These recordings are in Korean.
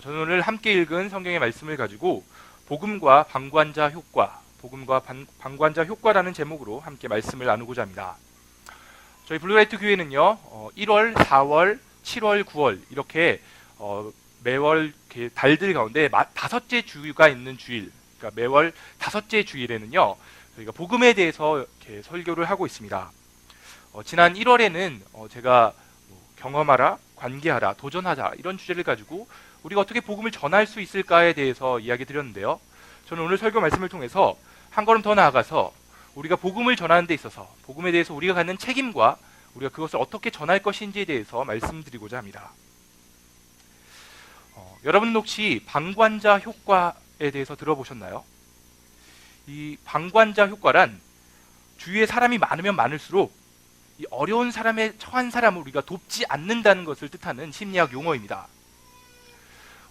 저는 오늘 함께 읽은 성경의 말씀을 가지고 복음과 방관자 효과, 복음과 방관자 효과라는 제목으로 함께 말씀을 나누고자 합니다. 저희 블루라이트 교회는요, 1월, 4월, 7월, 9월 이렇게 매월 달들 가운데 다섯째 주가 있는 주일, 그러니까 매월 다섯째 주일에는요, 저희가 복음에 대해서 이렇게 설교를 하고 있습니다. 지난 1월에는 제가 경험하라, 관계하라, 도전하자 이런 주제를 가지고 우리가 어떻게 복음을 전할 수 있을까에 대해서 이야기 드렸는데요. 저는 오늘 설교 말씀을 통해서 한 걸음 더 나아가서 우리가 복음을 전하는 데 있어서 복음에 대해서 우리가 갖는 책임과 우리가 그것을 어떻게 전할 것인지에 대해서 말씀드리고자 합니다. 여러분 혹시 방관자 효과에 대해서 들어보셨나요? 이 방관자 효과란 주위에 사람이 많으면 많을수록 이 어려운 사람에 처한 사람을 우리가 돕지 않는다는 것을 뜻하는 심리학 용어입니다.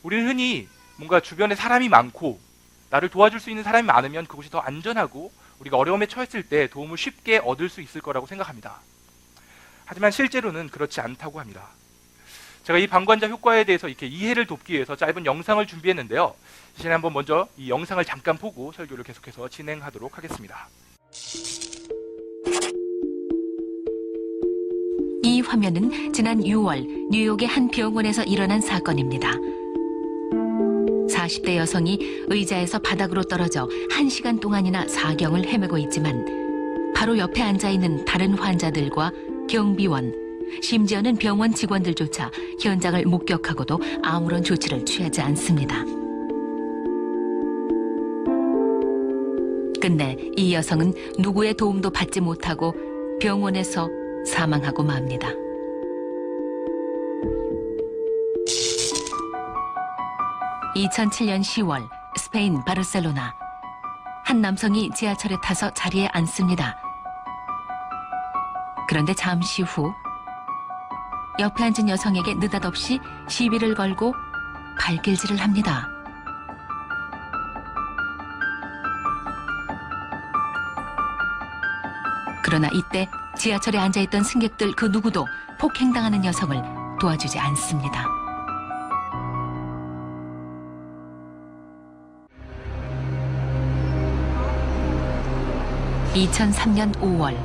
우리는 흔히 뭔가 주변에 사람이 많고 나를 도와줄 수 있는 사람이 많으면 그곳이 더 안전하고 우리가 어려움에 처했을 때 도움을 쉽게 얻을 수 있을 거라고 생각합니다. 하지만 실제로는 그렇지 않다고 합니다. 제가 이 방관자 효과에 대해서 이렇게 이해를 돕기 위해서 짧은 영상을 준비했는데요. 이 시간에 한번 먼저 이 영상을 잠깐 보고 설교를 계속해서 진행하도록 하겠습니다. 이 화면은 지난 6월 뉴욕의 한 병원에서 일어난 사건입니다. 40대 여성이 의자에서 바닥으로 떨어져 1시간 동안이나 사경을 헤매고 있지만 바로 옆에 앉아있는 다른 환자들과 경비원, 심지어는 병원 직원들조차 현장을 목격하고도 아무런 조치를 취하지 않습니다. 끝내 이 여성은 누구의 도움도 받지 못하고 병원에서 사망하고 맙니다. (2007년 10월) 스페인 바르셀로나. 한 남성이 지하철에 타서 자리에 앉습니다. 그런데 잠시 후 옆에 앉은 여성에게 느닷없이 시비를 걸고 발길질을 합니다. 그러나 이때 지하철에 앉아있던 승객들 그 누구도 폭행당하는 여성을 도와주지 않습니다. (2003년 5월)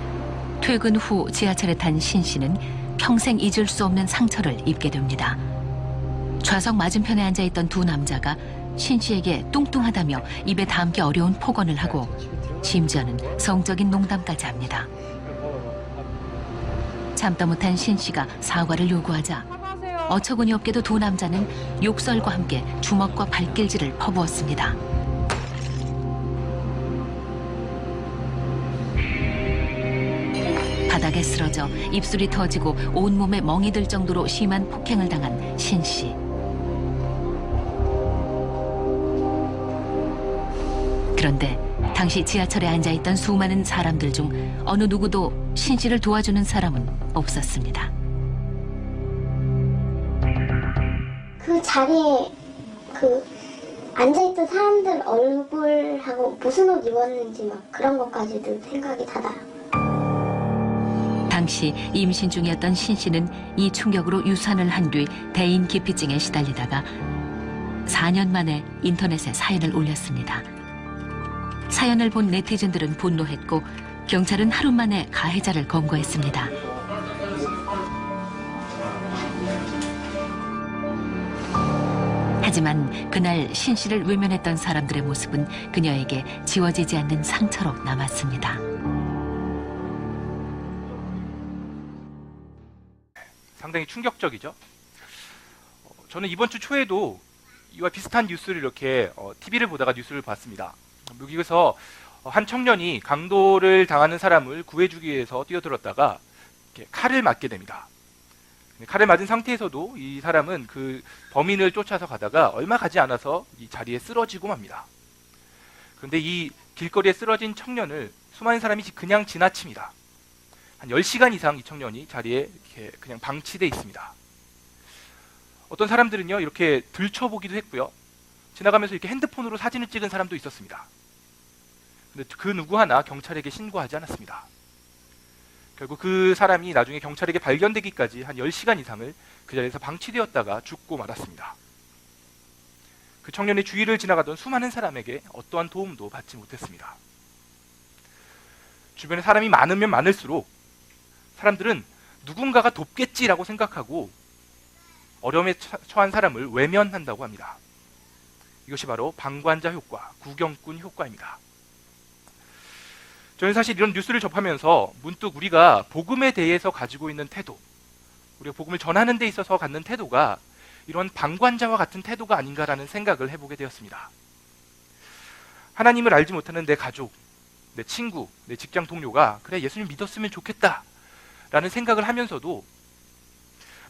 퇴근 후 지하철에 탄 신 씨는 평생 잊을 수 없는 상처를 입게 됩니다. 좌석 맞은편에 앉아있던 두 남자가 신 씨에게 뚱뚱하다며 입에 담기 어려운 폭언을 하고 심지어는 성적인 농담까지 합니다. 참다 못한 신 씨가 사과를 요구하자 어처구니 없게도 두 남자는 욕설과 함께 주먹과 발길질을 퍼부었습니다. 바닥에 쓰러져 입술이 터지고 온몸에 멍이 들 정도로 심한 폭행을 당한 신 씨. 그런데 당시 지하철에 앉아있던 수많은 사람들 중 어느 누구도 신 씨를 도와주는 사람은 없었습니다. 그 자리에 앉아있던 사람들 얼굴하고 무슨 옷 입었는지 막 그런 것까지도 생각이 다 나요. 당시 임신 중이었던 신 씨는 이 충격으로 유산을 한 뒤 대인 기피증에 시달리다가 4년 만에 인터넷에 사연을 올렸습니다. 사연을 본 네티즌들은 분노했고 경찰은 하루 만에 가해자를 검거했습니다. 하지만 그날 신 씨를 외면했던 사람들의 모습은 그녀에게 지워지지 않는 상처로 남았습니다. 상당히 충격적이죠. 저는 이번 주 초에도 이와 비슷한 뉴스를 이렇게 TV를 보다가 뉴스를 봤습니다. 미국에서 한 청년이 강도를 당하는 사람을 구해주기 위해서 뛰어들었다가 이렇게 칼을 맞게 됩니다. 칼을 맞은 상태에서도 이 사람은 그 범인을 쫓아서 가다가 얼마 가지 않아서 이 자리에 쓰러지고 맙니다. 그런데 이 길거리에 쓰러진 청년을 수많은 사람이 그냥 지나칩니다. 한 10시간 이상 이 청년이 자리에 이렇게 그냥 방치돼 있습니다. 어떤 사람들은요, 이렇게 들춰보기도 했고요. 지나가면서 이렇게 핸드폰으로 사진을 찍은 사람도 있었습니다. 근데 그 누구 하나 경찰에게 신고하지 않았습니다. 결국 그 사람이 나중에 경찰에게 발견되기까지 한 10시간 이상을 그 자리에서 방치되었다가 죽고 말았습니다. 그 청년의 주위를 지나가던 수많은 사람에게 어떠한 도움도 받지 못했습니다. 주변에 사람이 많으면 많을수록 사람들은 누군가가 돕겠지라고 생각하고 어려움에 처한 사람을 외면한다고 합니다. 이것이 바로 방관자 효과, 구경꾼 효과입니다. 저는 사실 이런 뉴스를 접하면서 문득 우리가 복음에 대해서 가지고 있는 태도, 우리가 복음을 전하는 데 있어서 갖는 태도가 이런 방관자와 같은 태도가 아닌가라는 생각을 해보게 되었습니다. 하나님을 알지 못하는 내 가족, 내 친구, 내 직장 동료가 그래 예수님 믿었으면 좋겠다 라는 생각을 하면서도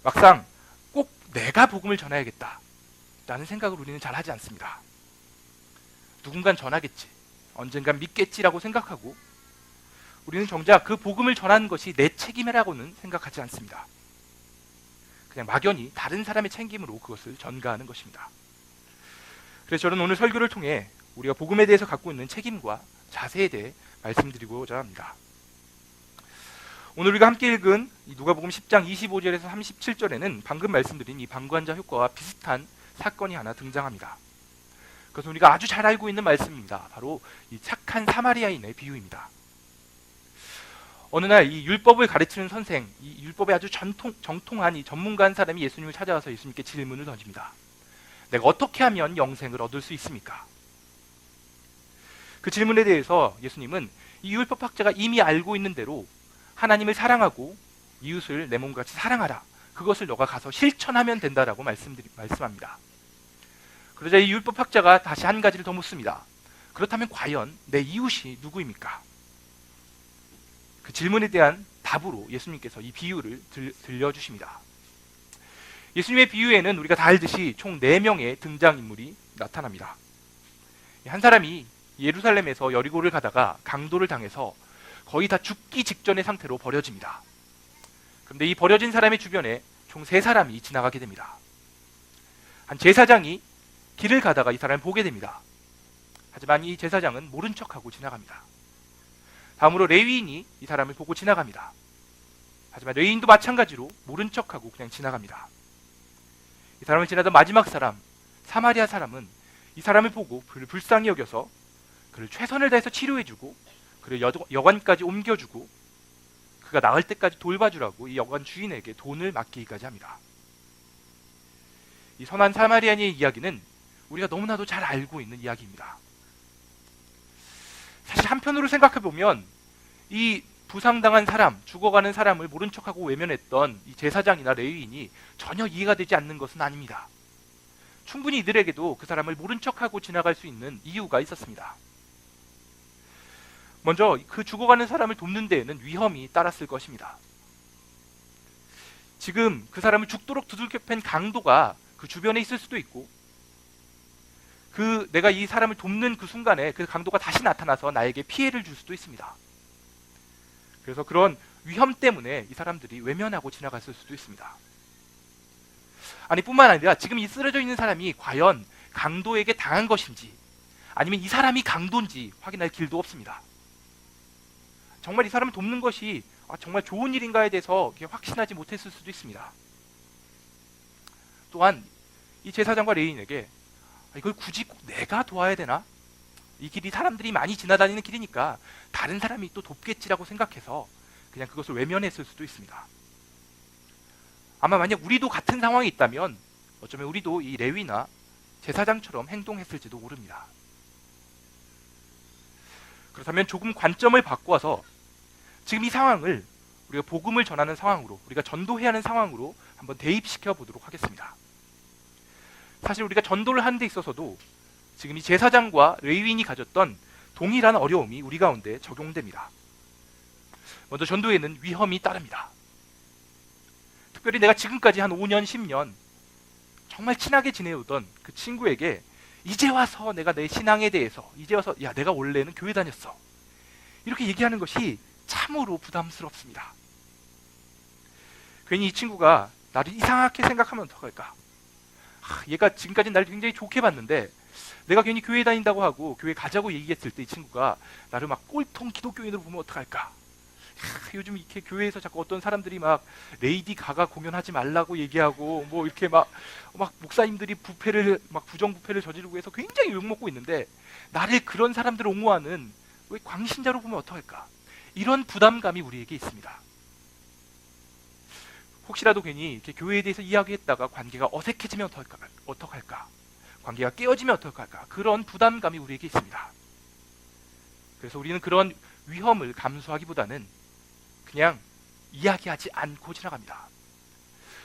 막상 꼭 내가 복음을 전해야겠다 라는 생각을 우리는 잘 하지 않습니다. 누군간 전하겠지, 언젠간 믿겠지라고 생각하고 우리는 정작 그 복음을 전하는 것이 내 책임이라고는 생각하지 않습니다. 그냥 막연히 다른 사람의 책임으로 그것을 전가하는 것입니다. 그래서 저는 오늘 설교를 통해 우리가 복음에 대해서 갖고 있는 책임과 자세에 대해 말씀드리고자 합니다. 오늘 우리가 함께 읽은 누가복음 10장 25절에서 37절에는 방금 말씀드린 이 방관자 효과와 비슷한 사건이 하나 등장합니다. 그것은 우리가 아주 잘 알고 있는 말씀입니다. 바로 이 착한 사마리아인의 비유입니다. 어느 날 이 율법을 가르치는 선생, 이 율법에 아주 정통한 이 전문가인 사람이 예수님을 찾아와서 예수님께 질문을 던집니다. 내가 어떻게 하면 영생을 얻을 수 있습니까? 그 질문에 대해서 예수님은 이 율법학자가 이미 알고 있는 대로 하나님을 사랑하고 이웃을 내 몸같이 사랑하라. 그것을 너가 가서 실천하면 된다라고 말씀합니다. 그러자 이 율법학자가 다시 한 가지를 더 묻습니다. 그렇다면 과연 내 이웃이 누구입니까? 그 질문에 대한 답으로 예수님께서 이 비유를 들려주십니다. 예수님의 비유에는 우리가 다 알듯이 총 4명의 등장인물이 나타납니다. 한 사람이 예루살렘에서 여리고를 가다가 강도를 당해서 거의 다 죽기 직전의 상태로 버려집니다. 그런데 이 버려진 사람의 주변에 총 3사람이 지나가게 됩니다. 한 제사장이 길을 가다가 이 사람을 보게 됩니다. 하지만 이 제사장은 모른 척하고 지나갑니다. 다음으로 레위인이 이 사람을 보고 지나갑니다. 하지만 레위인도 마찬가지로 모른 척하고 그냥 지나갑니다. 이 사람을 지나던 마지막 사람, 사마리아 사람은 이 사람을 보고 그를 불쌍히 여겨서 그를 최선을 다해서 치료해주고 그를 여관까지 옮겨주고 그가 나을 때까지 돌봐주라고 이 여관 주인에게 돈을 맡기기까지 합니다. 이 선한 사마리아인의 이야기는 우리가 너무나도 잘 알고 있는 이야기입니다. 사실 한편으로 생각해보면 이 부상당한 사람, 죽어가는 사람을 모른 척하고 외면했던 이 제사장이나 레위인이 전혀 이해가 되지 않는 것은 아닙니다. 충분히 이들에게도 그 사람을 모른 척하고 지나갈 수 있는 이유가 있었습니다. 먼저 그 죽어가는 사람을 돕는 데에는 위험이 따랐을 것입니다. 지금 그 사람을 죽도록 두들겨 팬 강도가 그 주변에 있을 수도 있고 내가 이 사람을 돕는 그 순간에 그 강도가 다시 나타나서 나에게 피해를 줄 수도 있습니다. 그래서 그런 위험 때문에 이 사람들이 외면하고 지나갔을 수도 있습니다. 아니 뿐만 아니라 지금 이 쓰러져 있는 사람이 과연 강도에게 당한 것인지 아니면 이 사람이 강도인지 확인할 길도 없습니다. 정말 이 사람을 돕는 것이 정말 좋은 일인가에 대해서 확신하지 못했을 수도 있습니다. 또한 이 제사장과 레위인에게 이걸 굳이 꼭 내가 도와야 되나? 이 길이 사람들이 많이 지나다니는 길이니까 다른 사람이 또 돕겠지라고 생각해서 그냥 그것을 외면했을 수도 있습니다. 아마 만약 우리도 같은 상황이 있다면 어쩌면 우리도 이 레위나 제사장처럼 행동했을지도 모릅니다. 그렇다면 조금 관점을 바꿔서 지금 이 상황을 우리가 복음을 전하는 상황으로, 우리가 전도해야 하는 상황으로 한번 대입시켜 보도록 하겠습니다. 사실 우리가 전도를 하는 데 있어서도 지금 이 제사장과 레위인이 가졌던 동일한 어려움이 우리 가운데 적용됩니다. 먼저 전도에는 위험이 따릅니다. 특별히 내가 지금까지 한 5년, 10년 정말 친하게 지내오던 그 친구에게 이제 와서 내가 내 신앙에 대해서 이제 와서 야 내가 원래는 교회 다녔어 이렇게 얘기하는 것이 참으로 부담스럽습니다. 괜히 이 친구가 나를 이상하게 생각하면 어떡할까? 얘가 지금까지 나를 굉장히 좋게 봤는데 내가 괜히 교회 다닌다고 하고 교회 가자고 얘기했을 때 이 친구가 나를 막 꼴통 기독교인으로 보면 어떡할까? 요즘 이렇게 교회에서 자꾸 어떤 사람들이 막 레이디 가가 공연하지 말라고 얘기하고 뭐 이렇게 막 목사님들이 부정 부패를 저지르고 해서 굉장히 욕먹고 있는데, 나를 그런 사람들을 옹호하는 왜 광신자로 보면 어떡할까? 이런 부담감이 우리에게 있습니다. 혹시라도 괜히 이렇게 교회에 대해서 이야기했다가 관계가 어색해지면 어떡할까? 관계가 깨어지면 어떡할까? 그런 부담감이 우리에게 있습니다. 그래서 우리는 그런 위험을 감수하기보다는 그냥 이야기하지 않고 지나갑니다.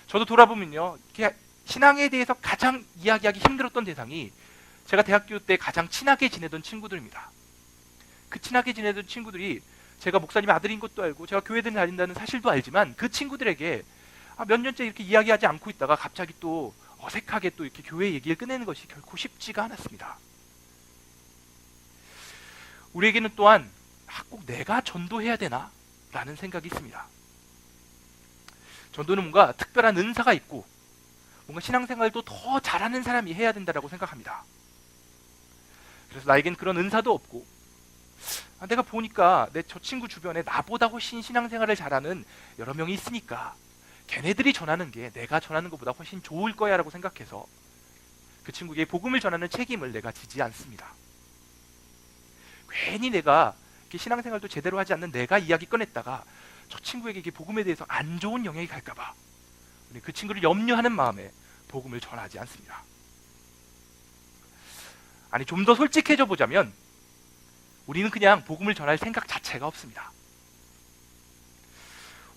저도 돌아보면요, 이렇게 신앙에 대해서 가장 이야기하기 힘들었던 대상이 제가 대학교 때 가장 친하게 지내던 친구들입니다. 그 친하게 지내던 친구들이 제가 목사님의 아들인 것도 알고 제가 교회를 다닌다는 사실도 알지만, 그 친구들에게 몇 년째 이렇게 이야기하지 않고 있다가 갑자기 또 어색하게 또 이렇게 교회 얘기를 꺼내는 것이 결코 쉽지가 않았습니다. 우리에게는 또한 꼭 내가 전도해야 되나? 라는 생각이 있습니다. 전도는 뭔가 특별한 은사가 있고 뭔가 신앙생활도 더 잘하는 사람이 해야 된다고 생각합니다. 그래서 나에겐 그런 은사도 없고, 내가 보니까 저 친구 주변에 나보다 훨씬 신앙생활을 잘하는 여러 명이 있으니까 걔네들이 전하는 게 내가 전하는 것보다 훨씬 좋을 거야 라고 생각해서 그 친구에게 복음을 전하는 책임을 내가 지지 않습니다. 괜히 내가 신앙생활도 제대로 하지 않는 내가 이야기 꺼냈다가 저 친구에게 이게 복음에 대해서 안 좋은 영향이 갈까봐 그 친구를 염려하는 마음에 복음을 전하지 않습니다. 아니, 좀 더 솔직해져 보자면 우리는 그냥 복음을 전할 생각 자체가 없습니다.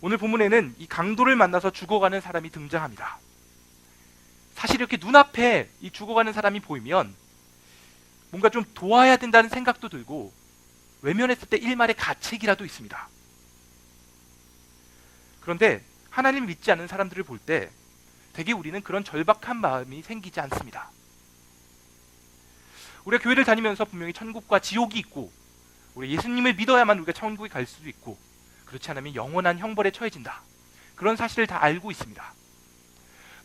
오늘 본문에는 이 강도를 만나서 죽어가는 사람이 등장합니다. 사실 이렇게 눈앞에 이 죽어가는 사람이 보이면 뭔가 좀 도와야 된다는 생각도 들고, 외면했을 때 일말의 가책이라도 있습니다. 그런데 하나님 믿지 않는 사람들을 볼 때 되게 우리는 그런 절박한 마음이 생기지 않습니다. 우리가 교회를 다니면서 분명히 천국과 지옥이 있고, 우리 예수님을 믿어야만 우리가 천국에 갈 수도 있고, 그렇지 않으면 영원한 형벌에 처해진다, 그런 사실을 다 알고 있습니다.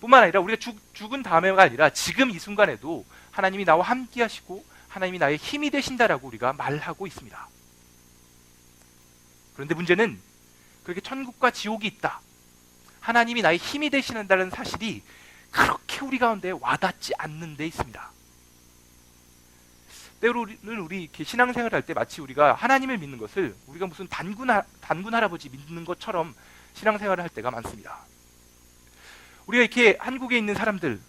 뿐만 아니라 우리가 죽은 다음에가 아니라 지금 이 순간에도 하나님이 나와 함께 하시고 하나님이 나의 힘이 되신다라고 우리가 말하고 있습니다. 그런데 문제는 그렇게 천국과 지옥이 있다, 하나님이 나의 힘이 되시는다는 사실이 그렇게 우리 가운데 와닿지 않는 데 있습니다. 때로는 우리 이렇게 신앙생활을 할 때 마치 우리가 하나님을 믿는 것을 우리가 무슨 단군 할아버지 믿는 것처럼 신앙생활을 할 때가 많습니다. 우리가 이렇게 한국에 있는 사람들,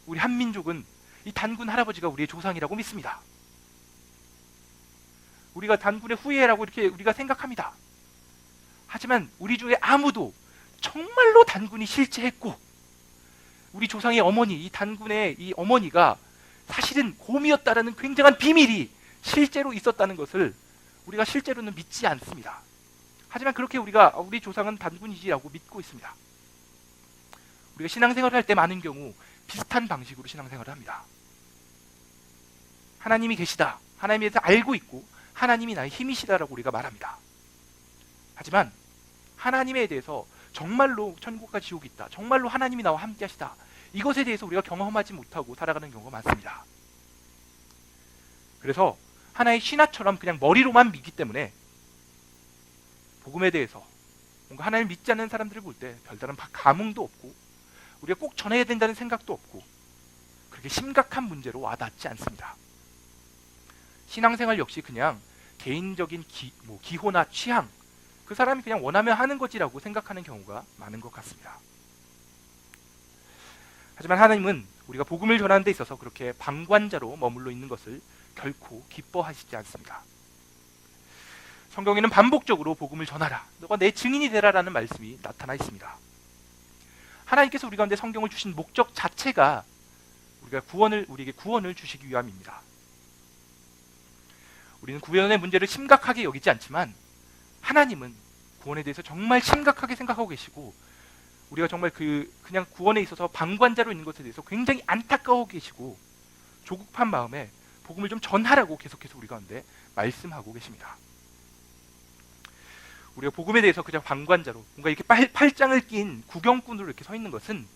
우리 한민족은 이 단군 할아버지가 우리의 조상이라고 믿습니다. 우리가 단군의 후예라고 이렇게 우리가 생각합니다. 하지만 우리 중에 아무도 정말로 단군이 실제했고, 우리 조상의 어머니, 이 단군의 이 어머니가 사실은 곰이었다라는 굉장한 비밀이 실제로 있었다는 것을 우리가 실제로는 믿지 않습니다. 하지만 그렇게 우리 조상은 단군이지라고 믿고 있습니다. 우리가 신앙생활을 할 때 많은 경우 비슷한 방식으로 신앙생활을 합니다. 하나님이 계시다, 하나님에 대해서 알고 있고 하나님이 나의 힘이시다라고 우리가 말합니다. 하지만 하나님에 대해서 정말로 천국과 지옥이 있다, 정말로 하나님이 나와 함께 하시다, 이것에 대해서 우리가 경험하지 못하고 살아가는 경우가 많습니다. 그래서 하나의 신화처럼 그냥 머리로만 믿기 때문에 복음에 대해서 뭔가 하나님을 믿지 않는 사람들을 볼 때 별다른 감흥도 없고, 우리가 꼭 전해야 된다는 생각도 없고, 그렇게 심각한 문제로 와닿지 않습니다. 신앙생활 역시 그냥 개인적인 기호나 취향, 그 사람이 그냥 원하면 하는 거지라고 생각하는 경우가 많은 것 같습니다. 하지만 하나님은 우리가 복음을 전하는 데 있어서 그렇게 방관자로 머물러 있는 것을 결코 기뻐하시지 않습니다. 성경에는 반복적으로 복음을 전하라, 너가 내 증인이 되라라는 말씀이 나타나 있습니다. 하나님께서 우리 가운데 성경을 주신 목적 자체가 우리에게 구원을 주시기 위함입니다. 우리는 구원의 문제를 심각하게 여기지 않지만 하나님은 구원에 대해서 정말 심각하게 생각하고 계시고, 우리가 정말 그냥 구원에 있어서 방관자로 있는 것에 대해서 굉장히 안타까워 계시고, 조급한 마음에 복음을 좀 전하라고 계속해서 우리 가운데 말씀하고 계십니다. 우리가 복음에 대해서 그냥 방관자로 뭔가 이렇게 팔짱을 낀 구경꾼으로 이렇게 서 있는 것은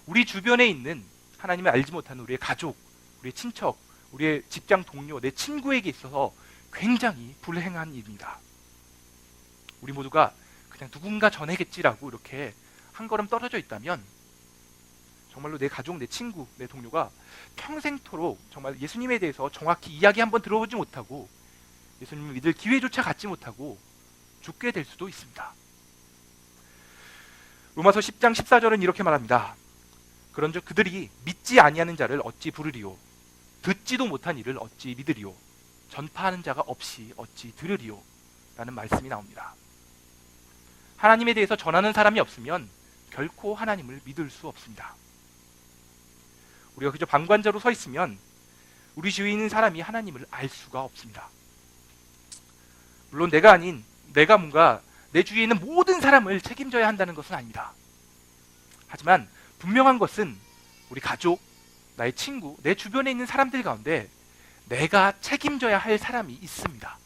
우리 주변에 있는 하나님을 알지 못하는 우리의 가족, 우리의 친척, 우리의 직장 동료, 내 친구에게 있어서 굉장히 불행한 일입니다. 우리 모두가 그냥 누군가 전해겠지라고 이렇게 한 걸음 떨어져 있다면 정말로 내 가족, 내 친구, 내 동료가 평생토록 정말 예수님에 대해서 정확히 이야기 한번 들어보지 못하고 예수님을 믿을 기회조차 갖지 못하고 죽게 될 수도 있습니다. 로마서 10장 14절은 이렇게 말합니다. 그런즉 그들이 믿지 아니하는 자를 어찌 부르리요, 듣지도 못한 이를 어찌 믿으리요, 전파하는 자가 없이 어찌 들으리요 라는 말씀이 나옵니다. 하나님에 대해서 전하는 사람이 없으면 결코 하나님을 믿을 수 없습니다. 우리가 그저 방관자로 서 있으면 우리 주위에 있는 사람이 하나님을 알 수가 없습니다. 물론 내가 아닌 내가 뭔가 내 주위에 있는 모든 사람을 책임져야 한다는 것은 아닙니다. 하지만 분명한 것은 우리 가족, 나의 친구, 내 주변에 있는 사람들 가운데 내가 책임져야 할 사람이 있습니다.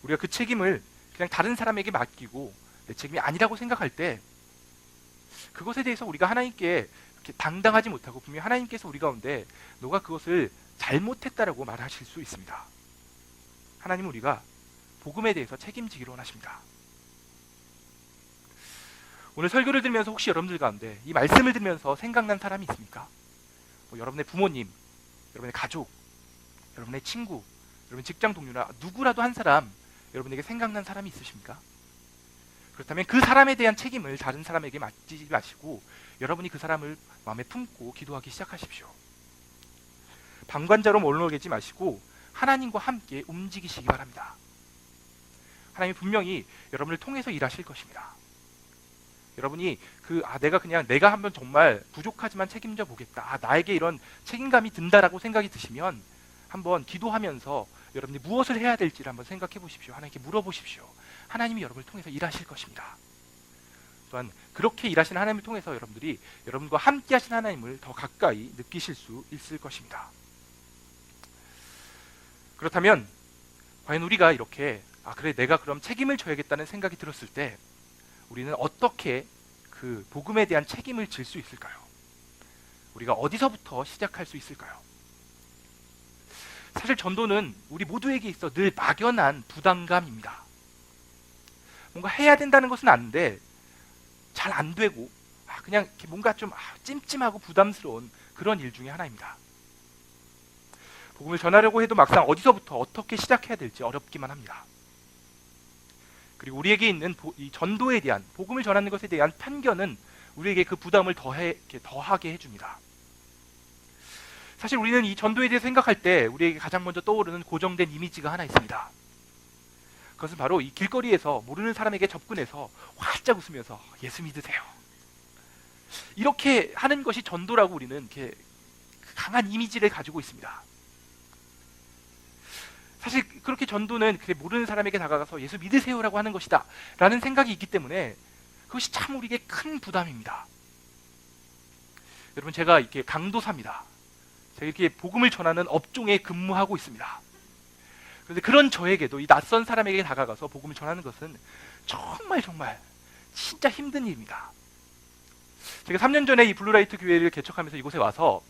우리가 그 책임을 그냥 다른 사람에게 맡기고 내 책임이 아니라고 생각할 때 그것에 대해서 우리가 하나님께 이렇게 당당하지 못하고 분명히 하나님께서 우리 가운데 너가 그것을 잘못했다라고 말하실 수 있습니다. 하나님은 우리가 복음에 대해서 책임지기를 원하십니다. 오늘 설교를 들으면서 혹시 여러분들 가운데 이 말씀을 들으면서 생각난 사람이 있습니까? 여러분의 부모님, 여러분의 가족, 여러분의 친구, 여러분 직장 동료나 누구라도 한 사람 여러분에게 생각난 사람이 있으십니까? 그렇다면 그 사람에 대한 책임을 다른 사람에게 맡기지 마시고 여러분이 그 사람을 마음에 품고 기도하기 시작하십시오. 방관자로 머물러 계지 마시고 하나님과 함께 움직이시기 바랍니다. 하나님이 분명히 여러분을 통해서 일하실 것입니다. 여러분이 내가 한번 정말 부족하지만 책임져 보겠다. 나에게 이런 책임감이 든다라고 생각이 드시면 한번 기도하면서 여러분이 무엇을 해야 될지를 한번 생각해 보십시오. 하나님께 물어보십시오. 하나님이 여러분을 통해서 일하실 것입니다. 또한 그렇게 일하시는 하나님을 통해서 여러분들이 여러분과 함께 하신 하나님을 더 가까이 느끼실 수 있을 것입니다. 그렇다면 과연 우리가 이렇게 그래 내가 그럼 책임을 져야겠다는 생각이 들었을 때 우리는 어떻게 그 복음에 대한 책임을 질 수 있을까요? 우리가 어디서부터 시작할 수 있을까요? 사실 전도는 우리 모두에게 있어 늘 막연한 부담감입니다. 뭔가 해야 된다는 것은 아는데 잘 안 되고 그냥 이렇게 뭔가 좀 찜찜하고 부담스러운 그런 일 중에 하나입니다. 복음을 전하려고 해도 막상 어디서부터 어떻게 시작해야 될지 어렵기만 합니다. 그리고 우리에게 있는 이 전도에 대한 복음을 전하는 것에 대한 편견은 우리에게 그 부담을 더하게 해줍니다. 사실 우리는 이 전도에 대해 생각할 때 우리에게 가장 먼저 떠오르는 고정된 이미지가 하나 있습니다. 그것은 바로 이 길거리에서 모르는 사람에게 접근해서 활짝 웃으면서 예수 믿으세요. 이렇게 하는 것이 전도라고 우리는 이렇게 강한 이미지를 가지고 있습니다. 사실 그렇게 전도는 모르는 사람에게 다가가서 예수 믿으세요라고 하는 것이다 라는 생각이 있기 때문에 그것이 참 우리에게 큰 부담입니다. 여러분 제가 이렇게 강도사입니다. 제가 이렇게 복음을 전하는 업종에 근무하고 있습니다. 그런데 그런 저에게도 이 낯선 사람에게 다가가서 복음을 전하는 것은 정말 진짜 힘든 일입니다. 제가 3년 전에 이 블루라이트 교회를 개척하면서 이곳에 와서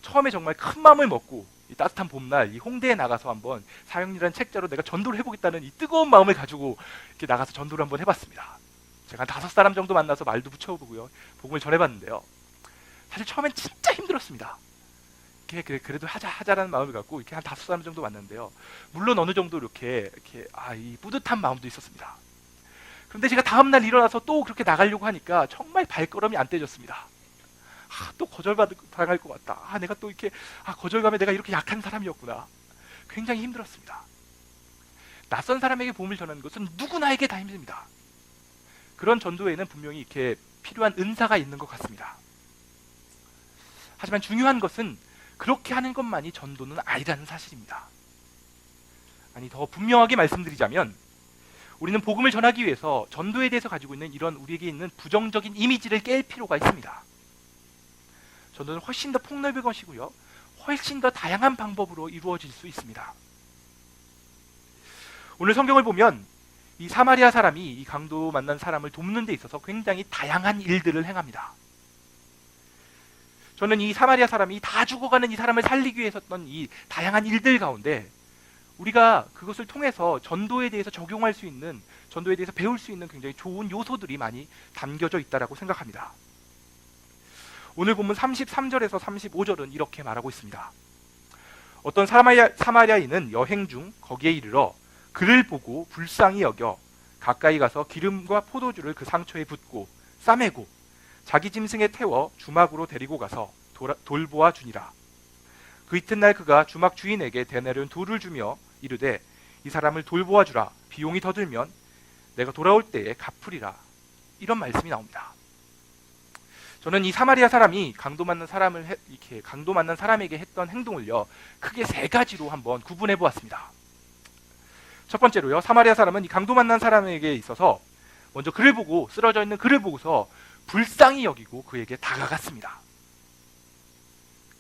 처음에 정말 큰 마음을 먹고 이 따뜻한 봄날 이 홍대에 나가서 한번 사형리라는 책자로 내가 전도를 해보겠다는 이 뜨거운 마음을 가지고 이렇게 나가서 전도를 한번 해봤습니다. 제가 한 5사람 정도 만나서 말도 붙여보고요, 복음을 전해봤는데요. 사실 처음엔 진짜 힘들었습니다. 그래도 하자라는 마음을 갖고 이렇게 한 5사람 정도 만났는데요. 물론 어느 정도 이렇게 이 뿌듯한 마음도 있었습니다. 그런데 제가 다음날 일어나서 또 그렇게 나가려고 하니까 정말 발걸음이 안 떼졌습니다. 또 거절당할 것 같다. 내가 또 이렇게 거절감에 내가 이렇게 약한 사람이었구나. 굉장히 힘들었습니다. 낯선 사람에게 복음을 전하는 것은 누구나에게 다 힘듭니다. 그런 전도에는 분명히 이렇게 필요한 은사가 있는 것 같습니다. 하지만 중요한 것은 그렇게 하는 것만이 전도는 아니라는 사실입니다. 더 분명하게 말씀드리자면 우리는 복음을 전하기 위해서 전도에 대해서 가지고 있는 이런 우리에게 있는 부정적인 이미지를 깰 필요가 있습니다. 전도는 훨씬 더 폭넓은 것이고요, 훨씬 더 다양한 방법으로 이루어질 수 있습니다. 오늘 성경을 보면 이 사마리아 사람이 이 강도 만난 사람을 돕는 데 있어서 굉장히 다양한 일들을 행합니다. 저는 이 사마리아 사람이 다 죽어가는 이 사람을 살리기 위해서 했던 이 다양한 일들 가운데 우리가 그것을 통해서 전도에 대해서 적용할 수 있는, 전도에 대해서 배울 수 있는 굉장히 좋은 요소들이 많이 담겨져 있다고 생각합니다. 오늘 본문 33절에서 35절은 이렇게 말하고 있습니다. 어떤 사마리아인은 여행 중 거기에 이르러 그를 보고 불쌍히 여겨 가까이 가서 기름과 포도주를 그 상처에 붓고 싸매고 자기 짐승에 태워 주막으로 데리고 가서 돌보아 주니라. 그 이튿날 그가 주막 주인에게 대내려온 돌을 주며 이르되 이 사람을 돌보아 주라. 비용이 더 들면 내가 돌아올 때에 갚으리라. 이런 말씀이 나옵니다. 저는 이 사마리아 사람이 강도 만난 사람에게 했던 행동을요, 크게 세 가지로 한번 구분해 보았습니다. 첫 번째로요, 사마리아 사람은 이 강도 만난 사람에게 있어서 먼저 그를 보고, 쓰러져 있는 그를 보고서 불쌍히 여기고 그에게 다가갔습니다.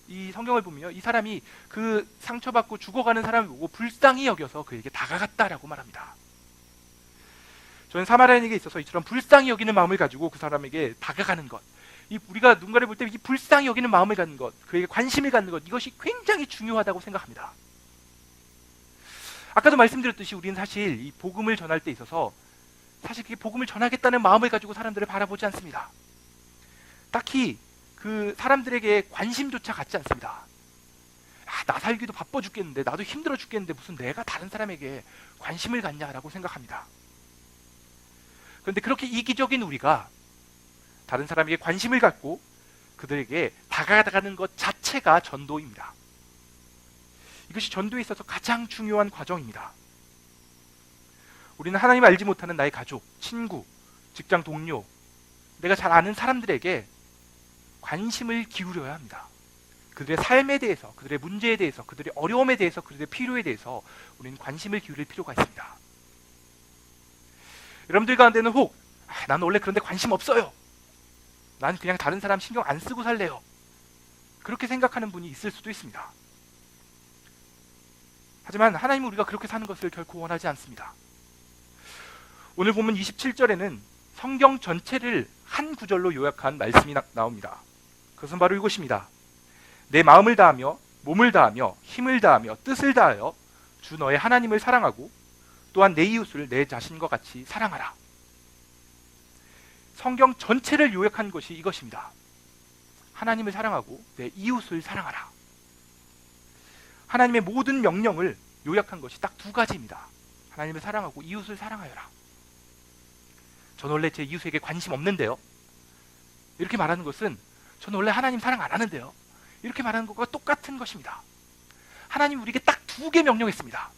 이 성경을 보면요, 이 사람이 그 상처받고 죽어가는 사람을 보고 불쌍히 여겨서 그에게 다가갔다라고 말합니다. 저는 사마리아인에게 있어서 이처럼 불쌍히 여기는 마음을 가지고 그 사람에게 다가가는 것, 우리가 누군가를 볼 때 이 불쌍히 여기는 마음을 갖는 것, 그에게 관심을 갖는 것, 이것이 굉장히 중요하다고 생각합니다. 아까도 말씀드렸듯이 우리는 사실 이 복음을 전할 때 있어서 사실 그게 복음을 전하겠다는 마음을 가지고 사람들을 바라보지 않습니다. 딱히 그 사람들에게 관심조차 갖지 않습니다. 나 살기도 바빠 죽겠는데, 나도 힘들어 죽겠는데 무슨 내가 다른 사람에게 관심을 갖냐라고 생각합니다. 그런데 그렇게 이기적인 우리가 다른 사람에게 관심을 갖고 그들에게 다가가는 것 자체가 전도입니다. 이것이 전도에 있어서 가장 중요한 과정입니다. 우리는 하나님을 알지 못하는 나의 가족, 친구, 직장 동료, 내가 잘 아는 사람들에게 관심을 기울여야 합니다. 그들의 삶에 대해서, 그들의 문제에 대해서, 그들의 어려움에 대해서, 그들의 필요에 대해서 우리는 관심을 기울일 필요가 있습니다. 여러분들 가운데는 혹 나는 원래 그런데 관심 없어요, 난 그냥 다른 사람 신경 안 쓰고 살래요, 그렇게 생각하는 분이 있을 수도 있습니다. 하지만 하나님은 우리가 그렇게 사는 것을 결코 원하지 않습니다. 오늘 보면 27절에는 성경 전체를 한 구절로 요약한 말씀이 나옵니다. 그것은 바로 이것입니다. 내 마음을 다하며 몸을 다하며 힘을 다하며 뜻을 다하여 주 너의 하나님을 사랑하고 또한 내 이웃을 내 자신과 같이 사랑하라. 성경 전체를 요약한 것이 이것입니다. 하나님을 사랑하고 내 이웃을 사랑하라. 하나님의 모든 명령을 요약한 것이 딱 두 가지입니다. 하나님을 사랑하고 이웃을 사랑하여라. 저는 원래 제 이웃에게 관심 없는데요, 이렇게 말하는 것은 저는 원래 하나님 사랑 안 하는데요, 이렇게 말하는 것과 똑같은 것입니다. 하나님 우리에게 딱 두 개 명령했습니다.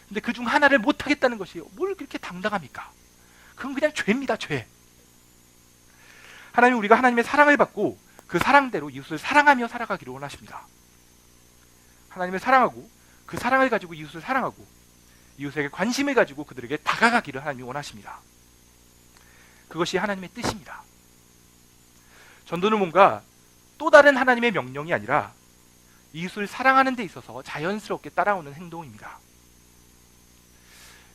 근데 그 중 하나를 못하겠다는 것이 뭘 그렇게 당당합니까? 그건 그냥 죄입니다, 죄. 하나님 우리가 하나님의 사랑을 받고 그 사랑대로 이웃을 사랑하며 살아가기를 원하십니다. 하나님을 사랑하고 그 사랑을 가지고 이웃을 사랑하고 이웃에게 관심을 가지고 그들에게 다가가기를 하나님이 원하십니다. 그것이 하나님의 뜻입니다. 전도는 뭔가 또 다른 하나님의 명령이 아니라 이웃을 사랑하는 데 있어서 자연스럽게 따라오는 행동입니다.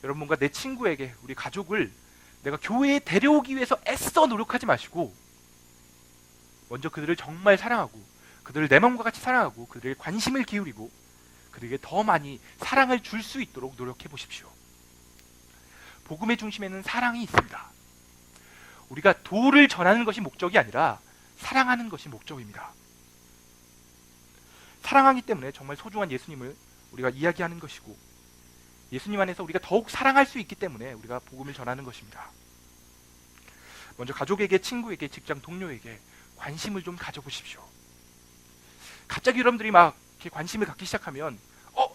여러분, 뭔가 내 친구에게, 우리 가족을 내가 교회에 데려오기 위해서 애써 노력하지 마시고 먼저 그들을 정말 사랑하고 그들을 내 마음과 같이 사랑하고 그들에게 관심을 기울이고 그들에게 더 많이 사랑을 줄 수 있도록 노력해 보십시오. 복음의 중심에는 사랑이 있습니다. 우리가 도를 전하는 것이 목적이 아니라 사랑하는 것이 목적입니다. 사랑하기 때문에 정말 소중한 예수님을 우리가 이야기하는 것이고, 예수님 안에서 우리가 더욱 사랑할 수 있기 때문에 우리가 복음을 전하는 것입니다. 먼저 가족에게, 친구에게, 직장 동료에게 관심을 좀 가져보십시오. 갑자기 여러분들이 막 이렇게 관심을 갖기 시작하면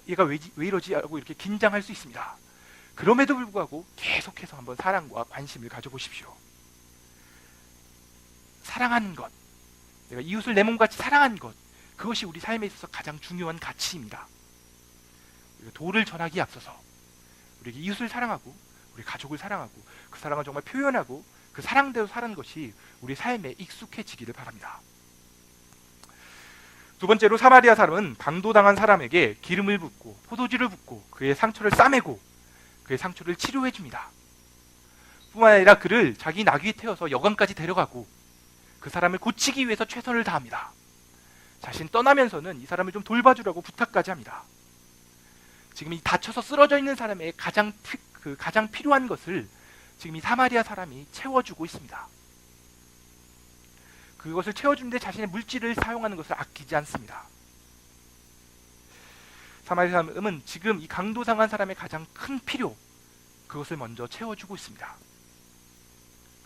얘가 왜 이러지? 하고 이렇게 긴장할 수 있습니다. 그럼에도 불구하고 계속해서 한번 사랑과 관심을 가져보십시오. 사랑하는 것, 내가 이웃을 내 몸같이 사랑하는 것, 그것이 우리 삶에 있어서 가장 중요한 가치입니다. 우리가 도를 전하기에 앞서서 우리 이웃을 사랑하고 우리 가족을 사랑하고 그 사랑을 정말 표현하고 그 사랑대로 사는 것이 우리 삶에 익숙해지기를 바랍니다. 두 번째로 사마리아 사람은 강도당한 사람에게 기름을 붓고 포도주를 붓고 그의 상처를 싸매고 그의 상처를 치료해 줍니다. 뿐만 아니라 그를 자기 나귀에 태워서 여관까지 데려가고 그 사람을 고치기 위해서 최선을 다합니다. 자신 떠나면서는 이 사람을 좀 돌봐주라고 부탁까지 합니다. 지금 이 다쳐서 쓰러져 있는 사람의 가장 필요한 것을 지금 이 사마리아 사람이 채워주고 있습니다. 그것을 채워주는데 자신의 물질을 사용하는 것을 아끼지 않습니다. 사마리아 사람은 지금 이 강도상한 사람의 가장 큰 필요, 그것을 먼저 채워주고 있습니다.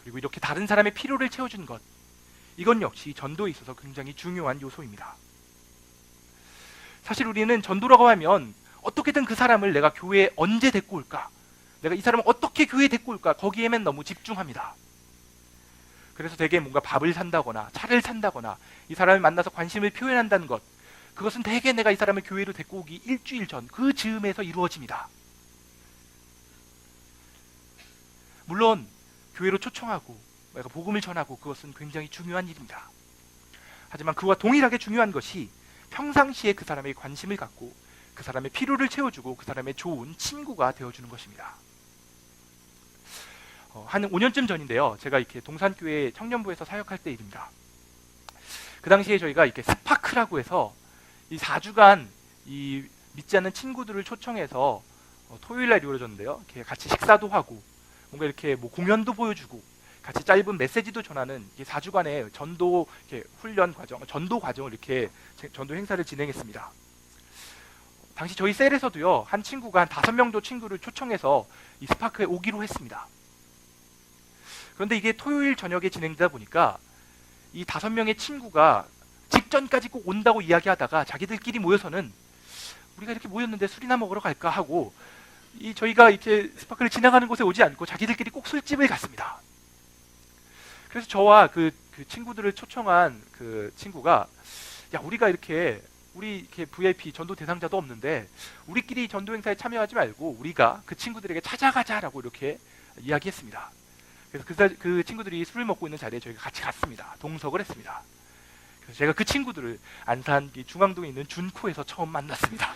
그리고 이렇게 다른 사람의 필요를 채워주는 것, 이건 역시 전도에 있어서 굉장히 중요한 요소입니다. 사실 우리는 전도라고 하면 어떻게든 그 사람을 내가 교회에 언제 데리고 올까, 내가 이 사람을 어떻게 교회에 데리고 올까, 거기에만 너무 집중합니다. 그래서 대개 뭔가 밥을 산다거나 차를 산다거나 이 사람을 만나서 관심을 표현한다는 것, 그것은 대개 내가 이 사람을 교회로 데리고 오기 일주일 전 그 즈음에서 이루어집니다. 물론 교회로 초청하고 내가 복음을 전하고 그것은 굉장히 중요한 일입니다. 하지만 그와 동일하게 중요한 것이 평상시에 그 사람에게 관심을 갖고 그 사람의 필요를 채워주고 그 사람의 좋은 친구가 되어주는 것입니다. 한 5년쯤 전인데요, 제가 이렇게 동산교회 청년부에서 사역할 때 일입니다. 그 당시에 저희가 이렇게 스파크라고 해서 이 4주간 이 믿지 않는 친구들을 초청해서 토요일 날 이루어졌는데요, 이렇게 같이 식사도 하고 뭔가 이렇게 뭐 공연도 보여주고 같이 짧은 메시지도 전하는 4주간의 전도 이렇게 훈련 과정, 전도 과정을 이렇게 전도 행사를 진행했습니다. 당시 저희 셀에서도요, 한 친구가 한 5명 정도 친구를 초청해서 이 스파크에 오기로 했습니다. 그런데 이게 토요일 저녁에 진행되다 보니까 이 5명의 친구가 직전까지 꼭 온다고 이야기하다가 자기들끼리 모여서는 우리가 이렇게 모였는데 술이나 먹으러 갈까 하고 저희가 이렇게 스파크를 지나가는 곳에 오지 않고 자기들끼리 꼭 술집을 갔습니다. 그래서 저와 그 친구들을 초청한 그 친구가, 야, 우리가 우리 이렇게 VIP 전도 대상자도 없는데 우리끼리 전도 행사에 참여하지 말고 우리가 그 친구들에게 찾아가자라고 이렇게 이야기했습니다. 그래서 그 친구들이 술을 먹고 있는 자리에 저희가 같이 갔습니다. 동석을 했습니다. 그래서 제가 그 친구들을 안산 중앙동에 있는 준코에서 처음 만났습니다.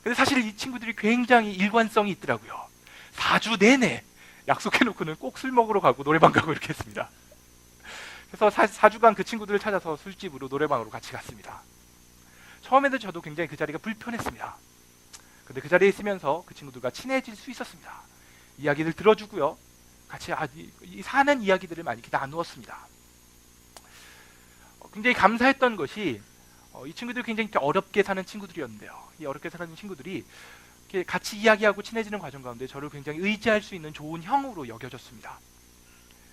근데 사실 이 친구들이 굉장히 일관성이 있더라고요. 4주 내내 약속해놓고는 꼭 술 먹으러 가고 노래방 가고 이렇게 했습니다. 그래서 4주간 그 친구들을 찾아서 술집으로 노래방으로 같이 갔습니다. 처음에는 저도 굉장히 그 자리가 불편했습니다. 근데 그 자리에 있으면서 그 친구들과 친해질 수 있었습니다. 이야기를 들어주고요, 같이 사는 이야기들을 많이 이렇게 나누었습니다. 굉장히 감사했던 것이 이 친구들이 굉장히 어렵게 사는 친구들이었는데요, 이 어렵게 사는 친구들이 이렇게 같이 이야기하고 친해지는 과정 가운데 저를 굉장히 의지할 수 있는 좋은 형으로 여겨졌습니다.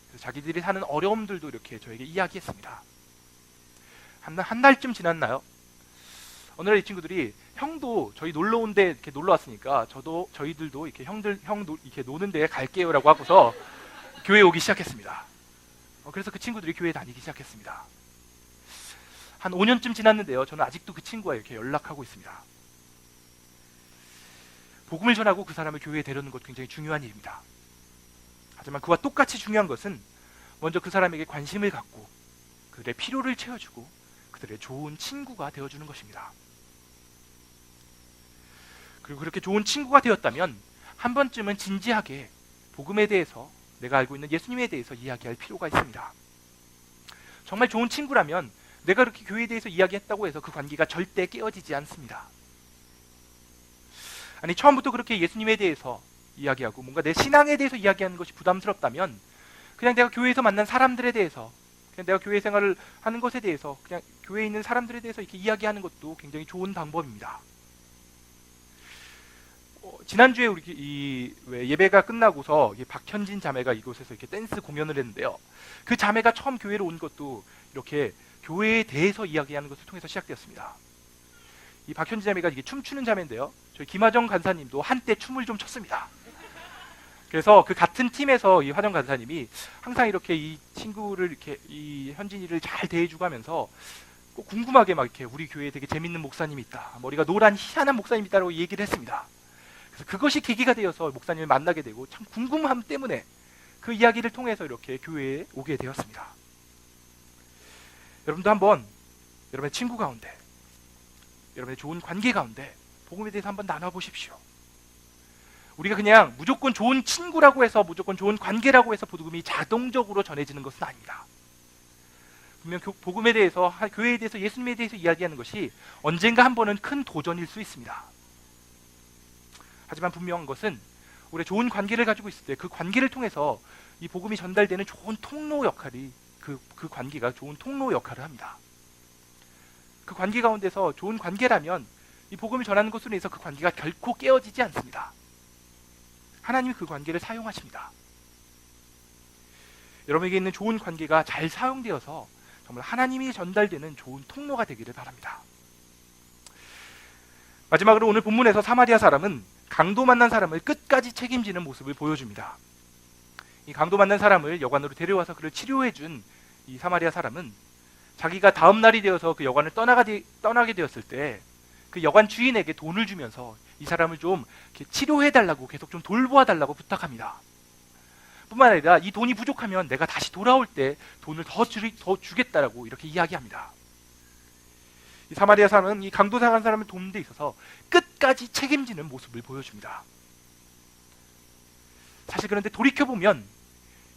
그래서 자기들이 사는 어려움들도 이렇게 저에게 이야기했습니다. 한 달쯤 지났나요? 어느 날 이 친구들이 형도 저희 놀러 온데 이렇게 놀러 왔으니까 저희들도 이렇게 형 이렇게 노는 데 갈게요라고 하고서 교회에 오기 시작했습니다. 그래서 그 친구들이 교회에 다니기 시작했습니다. 한 5년쯤 지났는데요, 저는 아직도 그 친구와 이렇게 연락하고 있습니다. 복음을 전하고 그 사람을 교회에 데려오는 것 굉장히 중요한 일입니다. 하지만 그와 똑같이 중요한 것은 먼저 그 사람에게 관심을 갖고 그들의 필요를 채워주고 그들의 좋은 친구가 되어주는 것입니다. 그리고 그렇게 좋은 친구가 되었다면 한 번쯤은 진지하게 복음에 대해서, 내가 알고 있는 예수님에 대해서 이야기할 필요가 있습니다. 정말 좋은 친구라면 내가 그렇게 교회에 대해서 이야기했다고 해서 그 관계가 절대 깨어지지 않습니다. 아니, 처음부터 그렇게 예수님에 대해서 이야기하고 뭔가 내 신앙에 대해서 이야기하는 것이 부담스럽다면 그냥 내가 교회에서 만난 사람들에 대해서, 그냥 내가 교회 생활을 하는 것에 대해서, 그냥 교회에 있는 사람들에 대해서 이렇게 이야기하는 것도 굉장히 좋은 방법입니다. 지난주에 우리 예배가 끝나고서 박현진 자매가 이곳에서 이렇게 댄스 공연을 했는데요, 그 자매가 처음 교회로 온 것도 이렇게 교회에 대해서 이야기하는 것을 통해서 시작되었습니다. 이 박현진 자매가 이게 춤추는 자매인데요, 저희 김하정 간사님도 한때 춤을 좀 췄습니다. 그래서 그 같은 팀에서 이 화정 간사님이 항상 이렇게 이 친구를 이렇게 이 현진이를 잘 대해주고 하면서 꼭 궁금하게 막 이렇게 우리 교회에 되게 재밌는 목사님이 있다, 머리가 노란 희한한 목사님이 있다라고 얘기를 했습니다. 그래서 그것이 계기가 되어서 목사님을 만나게 되고 참 궁금함 때문에 그 이야기를 통해서 이렇게 교회에 오게 되었습니다. 여러분도 한번 여러분의 친구 가운데, 여러분의 좋은 관계 가운데 복음에 대해서 한번 나눠보십시오. 우리가 그냥 무조건 좋은 친구라고 해서, 무조건 좋은 관계라고 해서 복음이 자동적으로 전해지는 것은 아닙니다. 분명 복음에 대해서, 교회에 대해서, 예수님에 대해서 이야기하는 것이 언젠가 한 번은 큰 도전일 수 있습니다. 하지만 분명한 것은 우리 좋은 관계를 가지고 있을 때 그 관계를 통해서 이 복음이 전달되는 좋은 통로 역할이 그 관계가 좋은 통로 역할을 합니다. 그 관계 가운데서 좋은 관계라면 이 복음을 전하는 것으로 인해서 그 관계가 결코 깨어지지 않습니다. 하나님이 그 관계를 사용하십니다. 여러분에게 있는 좋은 관계가 잘 사용되어서 정말 하나님이 전달되는 좋은 통로가 되기를 바랍니다. 마지막으로 오늘 본문에서 사마리아 사람은 강도 만난 사람을 끝까지 책임지는 모습을 보여줍니다. 이 강도 만난 사람을 여관으로 데려와서 그를 치료해준 이 사마리아 사람은 자기가 다음 날이 되어서 그 여관을 떠나게 되었을 때 그 여관 주인에게 돈을 주면서 이 사람을 좀 이렇게 치료해달라고, 계속 좀 돌보아달라고 부탁합니다. 뿐만 아니라 이 돈이 부족하면 내가 다시 돌아올 때 돈을 더 주겠다라고 이렇게 이야기합니다. 이 사마리아 사람은 이 강도 당한 사람을 돕는 데 있어서 끝까지 책임지는 모습을 보여줍니다. 사실 그런데 돌이켜보면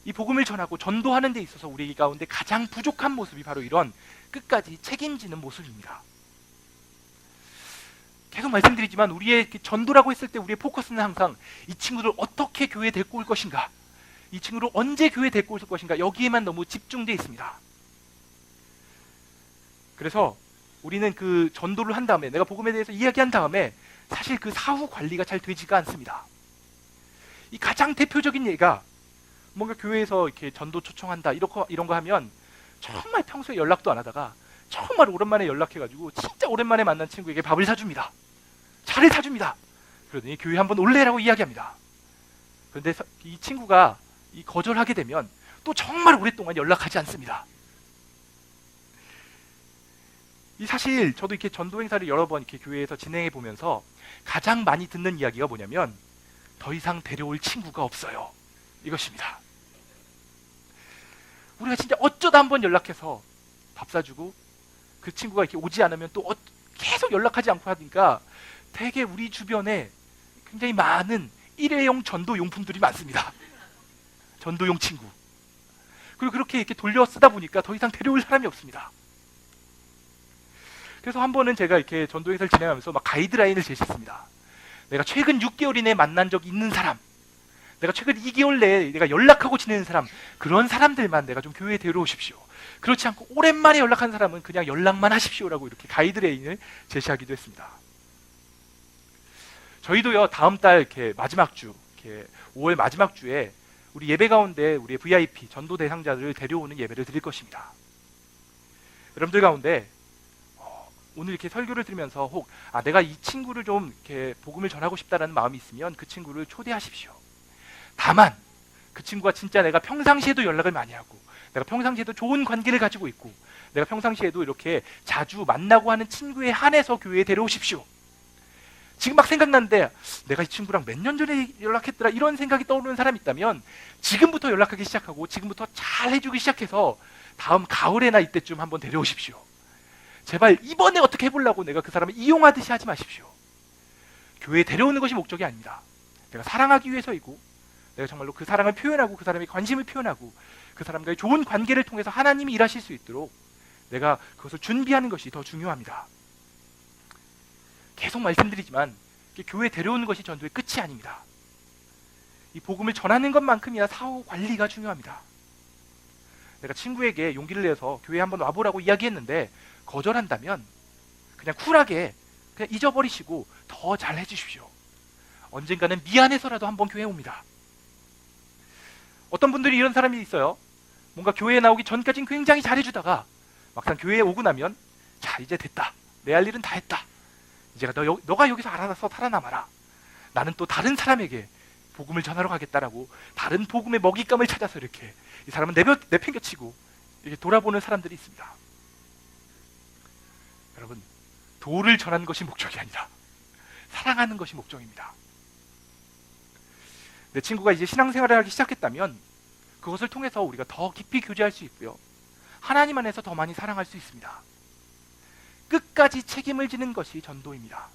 이 복음을 전하고 전도하는 데 있어서 우리 가운데 가장 부족한 모습이 바로 이런 끝까지 책임지는 모습입니다. 계속 말씀드리지만 우리의 전도라고 했을 때 우리의 포커스는 항상 이 친구를 어떻게 교회에 데리고 올 것인가, 이 친구를 언제 교회에 데리고 올 것인가, 여기에만 너무 집중되어 있습니다. 그래서 우리는 그 전도를 한 다음에, 내가 복음에 대해서 이야기한 다음에 사실 그 사후 관리가 잘 되지가 않습니다. 이 가장 대표적인 예가 뭔가 교회에서 이렇게 전도 초청한다 이런 거 하면 정말 평소에 연락도 안 하다가 정말 오랜만에 연락해가지고 진짜 오랜만에 만난 친구에게 밥을 사줍니다. 차를 사줍니다. 그러더니 교회 한번 올래라고 이야기합니다. 그런데 이 친구가 거절하게 되면 또 정말 오랫동안 연락하지 않습니다. 사실 저도 이렇게 전도 행사를 여러 번 이렇게 교회에서 진행해 보면서 가장 많이 듣는 이야기가 뭐냐면 더 이상 데려올 친구가 없어요. 이것입니다. 우리가 진짜 어쩌다 한번 연락해서 밥 사주고 그 친구가 이렇게 오지 않으면 또 계속 연락하지 않고 하니까 되게 우리 주변에 굉장히 많은 일회용 전도 용품들이 많습니다. 전도용 친구. 그리고 그렇게 이렇게 돌려 쓰다 보니까 더 이상 데려올 사람이 없습니다. 그래서 한 번은 제가 이렇게 전도 행사를 진행하면서 막 가이드라인을 제시했습니다. 내가 최근 6개월 이내에 만난 적 있는 사람, 내가 최근 2개월 내에 내가 연락하고 지내는 사람, 그런 사람들만 내가 좀 교회에 데려오십시오. 그렇지 않고 오랜만에 연락한 사람은 그냥 연락만 하십시오라고 이렇게 가이드라인을 제시하기도 했습니다. 저희도요, 다음 달 이렇게 마지막 주, 이렇게 5월 마지막 주에 우리 예배 가운데 우리의 VIP 전도 대상자들을 데려오는 예배를 드릴 것입니다. 여러분들 가운데 오늘 이렇게 설교를 들으면서 혹 내가 이 친구를 좀 이렇게 복음을 전하고 싶다라는 마음이 있으면 그 친구를 초대하십시오. 다만 그 친구가 진짜 내가 평상시에도 연락을 많이 하고 내가 평상시에도 좋은 관계를 가지고 있고 내가 평상시에도 이렇게 자주 만나고 하는 친구에 한해서 교회에 데려오십시오. 지금 막 생각났는데 내가 이 친구랑 몇 년 전에 연락했더라 이런 생각이 떠오르는 사람이 있다면 지금부터 연락하기 시작하고 지금부터 잘 해주기 시작해서 다음 가을에나 이때쯤 한번 데려오십시오. 제발 이번에 어떻게 해보려고 내가 그 사람을 이용하듯이 하지 마십시오. 교회에 데려오는 것이 목적이 아닙니다. 내가 사랑하기 위해서이고 내가 정말로 그 사랑을 표현하고 그 사람의 관심을 표현하고 그 사람과의 좋은 관계를 통해서 하나님이 일하실 수 있도록 내가 그것을 준비하는 것이 더 중요합니다. 계속 말씀드리지만 교회에 데려오는 것이 전도의 끝이 아닙니다. 이 복음을 전하는 것만큼이나 사후 관리가 중요합니다. 내가 친구에게 용기를 내서 교회에 한번 와보라고 이야기했는데 거절한다면 그냥 쿨하게 그냥 잊어버리시고 더 잘 해주십시오. 언젠가는 미안해서라도 한번 교회에 옵니다. 어떤 분들이 이런 사람이 있어요. 뭔가 교회에 나오기 전까지는 굉장히 잘해주다가 막상 교회에 오고 나면 자 이제 됐다. 내 할 일은 다 했다. 이제 너가 여기서 알아서 살아남아라. 나는 또 다른 사람에게 복음을 전하러 가겠다라고 다른 복음의 먹잇감을 찾아서 이렇게 이 사람은 내팽겨치고 이렇게 돌아보는 사람들이 있습니다. 여러분, 도를 전하는 것이 목적이 아니라 사랑하는 것이 목적입니다. 내 친구가 이제 신앙생활을 하기 시작했다면 그것을 통해서 우리가 더 깊이 교제할 수 있고요. 하나님 안에서 더 많이 사랑할 수 있습니다. 끝까지 책임을 지는 것이 전도입니다.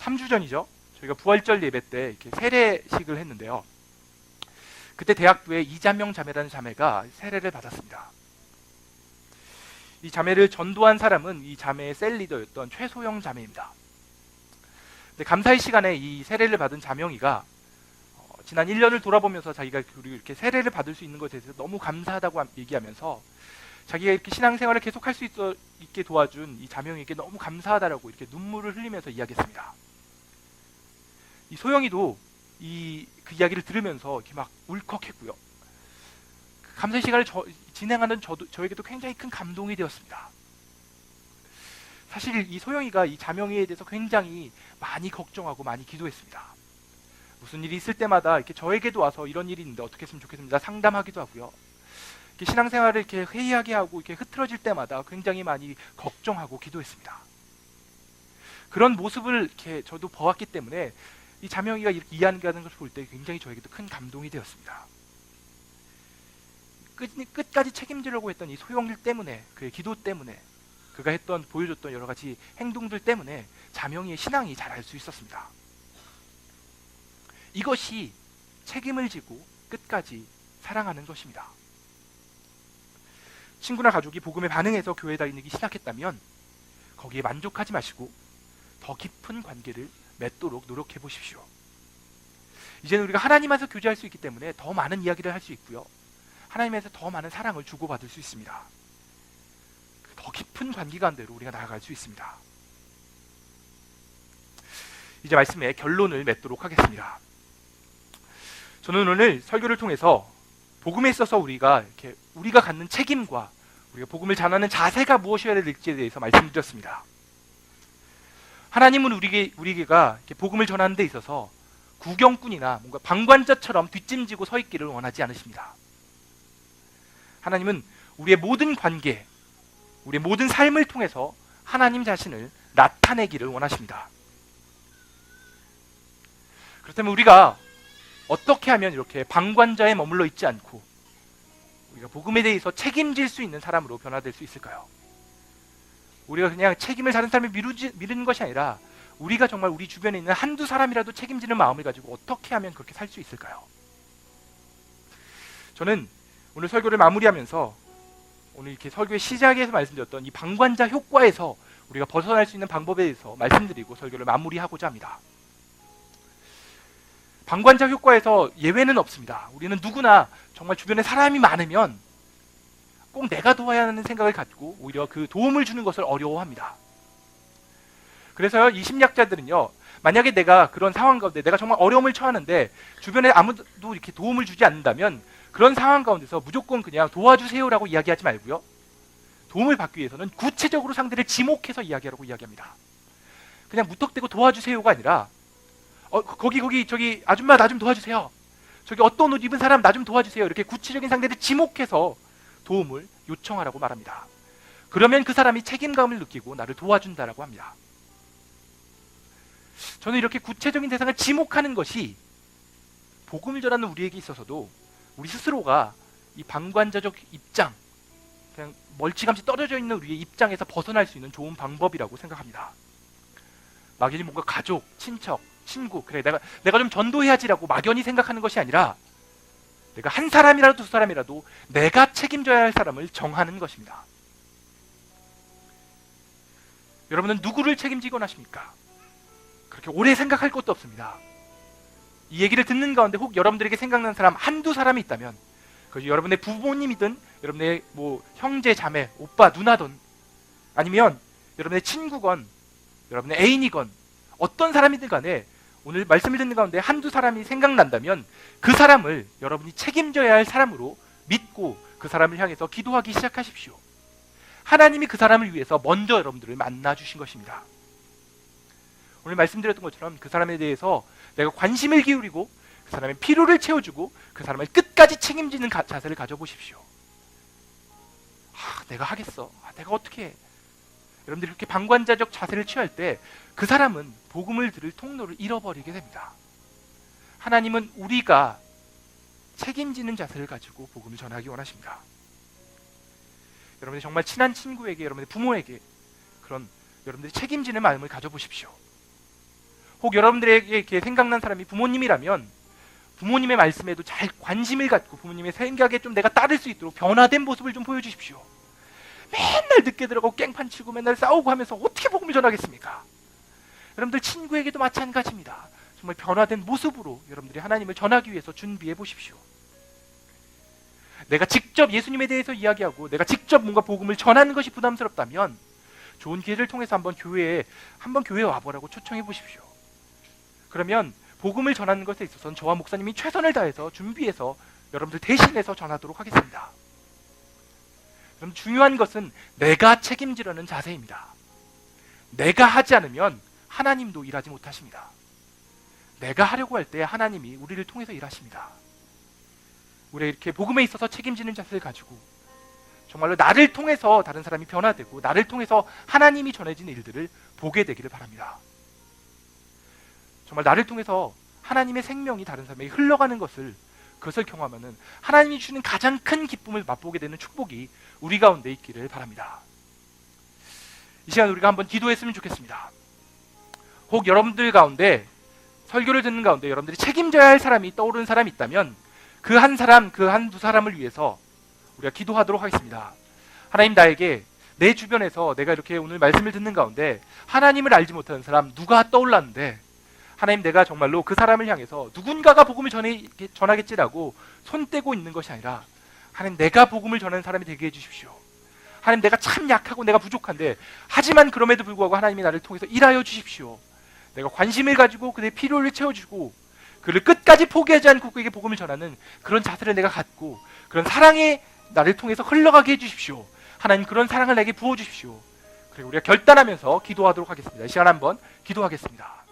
3주 전이죠. 저희가 부활절 예배 때 이렇게 세례식을 했는데요. 그때 대학부에 이자명 자매라는 자매가 세례를 받았습니다. 이 자매를 전도한 사람은 이 자매의 셀 리더였던 최소영 자매입니다. 근데 감사의 시간에 이 세례를 받은 자명이가 지난 1년을 돌아보면서 자기가 이렇게 세례를 받을 수 있는 것에 대해서 너무 감사하다고 얘기하면서 자기가 이렇게 신앙생활을 계속할 수 있게 도와준 이 자명에게 너무 감사하다라고 이렇게 눈물을 흘리면서 이야기했습니다. 이 소영이도 그 이야기를 들으면서 이렇게 막 울컥했고요. 그 감사의 시간을 진행하는 저에게도 굉장히 큰 감동이 되었습니다. 사실 이 소영이가 이 자명이에 대해서 굉장히 많이 걱정하고 많이 기도했습니다. 무슨 일이 있을 때마다 이렇게 저에게도 와서 이런 일이 있는데 어떻게 했으면 좋겠습니다 상담하기도 하고요. 이렇게 신앙생활을 이렇게 회의하게 하고 이렇게 흐트러질 때마다 굉장히 많이 걱정하고 기도했습니다. 그런 모습을 이렇게 저도 보았기 때문에 이 자명이가 이렇게 이해하는 것을 볼 때 굉장히 저에게도 큰 감동이 되었습니다. 끝까지 책임지려고 했던 이 소영일 때문에, 그의 기도 때문에, 그가 보여줬던 여러 가지 행동들 때문에 자명이의 신앙이 자랄 수 있었습니다. 이것이 책임을 지고 끝까지 사랑하는 것입니다. 친구나 가족이 복음에 반응해서 교회에 다니기 시작했다면 거기에 만족하지 마시고 더 깊은 관계를 맺도록 노력해 보십시오. 이제는 우리가 하나님에서 교제할 수 있기 때문에 더 많은 이야기를 할 수 있고요. 하나님에서 더 많은 사랑을 주고받을 수 있습니다. 더 깊은 관계 가운데로 우리가 나아갈 수 있습니다. 이제 말씀의 결론을 맺도록 하겠습니다. 저는 오늘 설교를 통해서 복음에 있어서 우리가 갖는 책임과 우리가 복음을 전하는 자세가 무엇이어야 될지에 대해서 말씀드렸습니다. 하나님은 우리가 복음을 전하는 데 있어서 구경꾼이나 뭔가 방관자처럼 뒷짐지고 서 있기를 원하지 않으십니다. 하나님은 우리의 모든 관계, 우리의 모든 삶을 통해서 하나님 자신을 나타내기를 원하십니다. 그렇다면 우리가 어떻게 하면 이렇게 방관자에 머물러 있지 않고 우리가 복음에 대해서 책임질 수 있는 사람으로 변화될 수 있을까요? 우리가 그냥 책임을 다른 사람이 미루는 것이 아니라 우리가 정말 우리 주변에 있는 한두 사람이라도 책임지는 마음을 가지고 어떻게 하면 그렇게 살 수 있을까요? 저는 오늘 설교를 마무리하면서 오늘 이렇게 설교의 시작에서 말씀드렸던 이 방관자 효과에서 우리가 벗어날 수 있는 방법에 대해서 말씀드리고 설교를 마무리하고자 합니다. 방관자 효과에서 예외는 없습니다. 우리는 누구나 정말 주변에 사람이 많으면 꼭 내가 도와야 하는 생각을 갖고 오히려 그 도움을 주는 것을 어려워합니다. 그래서요, 이 심리학자들은요, 만약에 내가 그런 상황 가운데 내가 정말 어려움을 처하는데 주변에 아무도 이렇게 도움을 주지 않는다면 그런 상황 가운데서 무조건 그냥 도와주세요라고 이야기하지 말고요, 도움을 받기 위해서는 구체적으로 상대를 지목해서 이야기하라고 이야기합니다. 그냥 무턱대고 도와주세요가 아니라 거기 저기 아줌마 나 좀 도와주세요. 저기 어떤 옷 입은 사람 나 좀 도와주세요. 이렇게 구체적인 상대를 지목해서 도움을 요청하라고 말합니다. 그러면 그 사람이 책임감을 느끼고 나를 도와준다라고 합니다. 저는 이렇게 구체적인 대상을 지목하는 것이 복음을 전하는 우리에게 있어서도 우리 스스로가 이 방관자적 입장, 그냥 멀찌감치 떨어져 있는 우리의 입장에서 벗어날 수 있는 좋은 방법이라고 생각합니다. 막연히 뭔가 가족, 친척, 친구, 그래 내가 좀 전도해야지라고 막연히 생각하는 것이 아니라 내가 한 사람이라도 두 사람이라도 내가 책임져야 할 사람을 정하는 것입니다. 여러분은 누구를 책임지곤 하십니까? 그렇게 오래 생각할 것도 없습니다. 이 얘기를 듣는 가운데 혹 여러분들에게 생각나는 사람 한두 사람이 있다면 그것이 여러분의 부모님이든 여러분의 형제, 자매, 오빠, 누나든 아니면 여러분의 친구건 여러분의 애인이건 어떤 사람이든 간에 오늘 말씀을 듣는 가운데 한두 사람이 생각난다면 그 사람을 여러분이 책임져야 할 사람으로 믿고 그 사람을 향해서 기도하기 시작하십시오. 하나님이 그 사람을 위해서 먼저 여러분들을 만나주신 것입니다. 오늘 말씀드렸던 것처럼 그 사람에 대해서 내가 관심을 기울이고 그 사람의 필요를 채워주고 그 사람을 끝까지 책임지는 자세를 가져보십시오. 내가 하겠어. 내가 어떻게 해. 여러분들이 그렇게 방관자적 자세를 취할 때 그 사람은 복음을 들을 통로를 잃어버리게 됩니다. 하나님은 우리가 책임지는 자세를 가지고 복음을 전하기 원하십니다. 여러분이 정말 친한 친구에게, 여러분의 부모에게 그런 여러분들이 책임지는 마음을 가져보십시오. 혹 여러분들에게 이렇게 생각난 사람이 부모님이라면 부모님의 말씀에도 잘 관심을 갖고 부모님의 생각에 좀 내가 따를 수 있도록 변화된 모습을 좀 보여주십시오. 맨날 늦게 들어가고 깽판 치고 맨날 싸우고 하면서 어떻게 복음을 전하겠습니까? 여러분들 친구에게도 마찬가지입니다. 정말 변화된 모습으로 여러분들이 하나님을 전하기 위해서 준비해 보십시오. 내가 직접 예수님에 대해서 이야기하고 내가 직접 뭔가 복음을 전하는 것이 부담스럽다면 좋은 기회를 통해서 한번 교회에 와보라고 초청해 보십시오. 그러면 복음을 전하는 것에 있어서는 저와 목사님이 최선을 다해서 준비해서 여러분들 대신해서 전하도록 하겠습니다. 그럼 중요한 것은 내가 책임지려는 자세입니다. 내가 하지 않으면 하나님도 일하지 못하십니다. 내가 하려고 할 때 하나님이 우리를 통해서 일하십니다. 우리가 이렇게 복음에 있어서 책임지는 자세를 가지고 정말로 나를 통해서 다른 사람이 변화되고 나를 통해서 하나님이 전해지는 일들을 보게 되기를 바랍니다. 정말 나를 통해서 하나님의 생명이 다른 사람에게 흘러가는 그것을 경험하면 하나님이 주는 가장 큰 기쁨을 맛보게 되는 축복이 우리 가운데 있기를 바랍니다. 이 시간 우리가 한번 기도했으면 좋겠습니다. 혹 여러분들 가운데 설교를 듣는 가운데 여러분들이 책임져야 할 사람이 떠오르는 사람이 있다면 그 한 사람, 그 한두 사람을 위해서 우리가 기도하도록 하겠습니다. 하나님, 나에게 내 주변에서 내가 이렇게 오늘 말씀을 듣는 가운데 하나님을 알지 못하는 사람 누가 떠올랐는데 하나님, 내가 정말로 그 사람을 향해서 누군가가 복음을 전하겠지라고 손 떼고 있는 것이 아니라 하나님, 내가 복음을 전하는 사람이 되게 해주십시오. 하나님, 내가 참 약하고 내가 부족한데 하지만 그럼에도 불구하고 하나님이 나를 통해서 일하여 주십시오. 내가 관심을 가지고 그의 필요를 채워주고 그를 끝까지 포기하지 않고 그에게 복음을 전하는 그런 자세를 내가 갖고 그런 사랑이 나를 통해서 흘러가게 해주십시오. 하나님, 그런 사랑을 내게 부어주십시오. 그리고 우리가 결단하면서 기도하도록 하겠습니다. 이 시간 한번 기도하겠습니다.